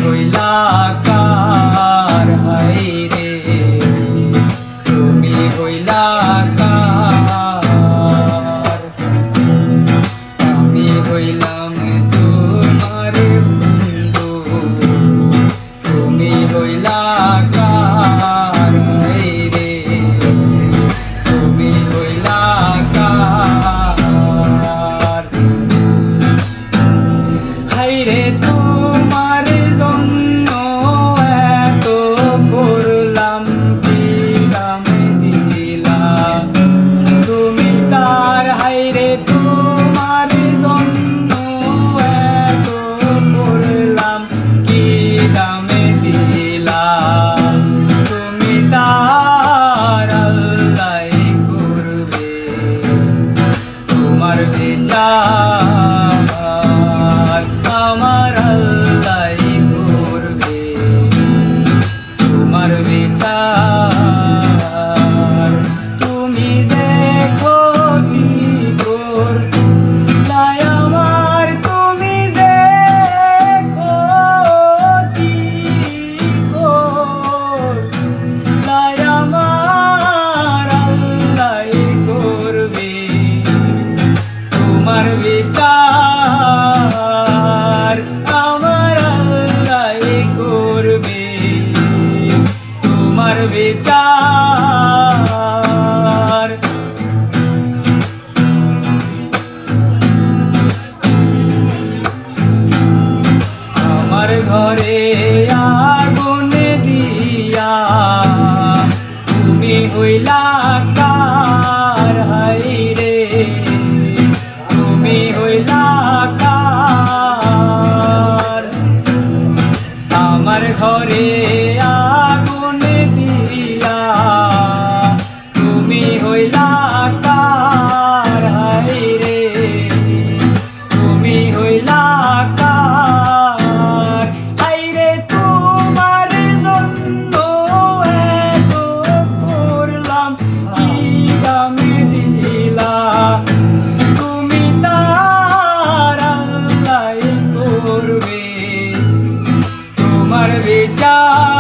হইলা কার হায়রে তুমি হইলা কার আমি হইলাম তোমার বন্ধু তুমি হইলা কার হায়রে তুমি হইলা কার হায়রে তোমার জন্য এত করলাম কি দামে দিলা তুমি তার হায়রে তোমার জন্য এত করলাম কি দামে দিলা তুমি তার আল্লাহ করবে তোমার বিচার আমার আল্লাহ করবে তোমার বিচার তুমি যে ক্ষতি করলাই আমার তুমি যে ক্ষতি করলাই আমার আল্লাহ করবে তোমার বিচার আমার আল্লাহ করবে তোমার বিচার আমার ঘরে আগুন দিয়া তুমি হইলা কার হায়রে তুমি হইলা কার আমার ঘরে আগুন দিয়া তুমি হইলা কার হায়রে তুমি হইলা কার হায়রে তোমার জন্য এত করলাম কি দামে দিলা তুমি তার আল্লাহ করবে তোমার বিচার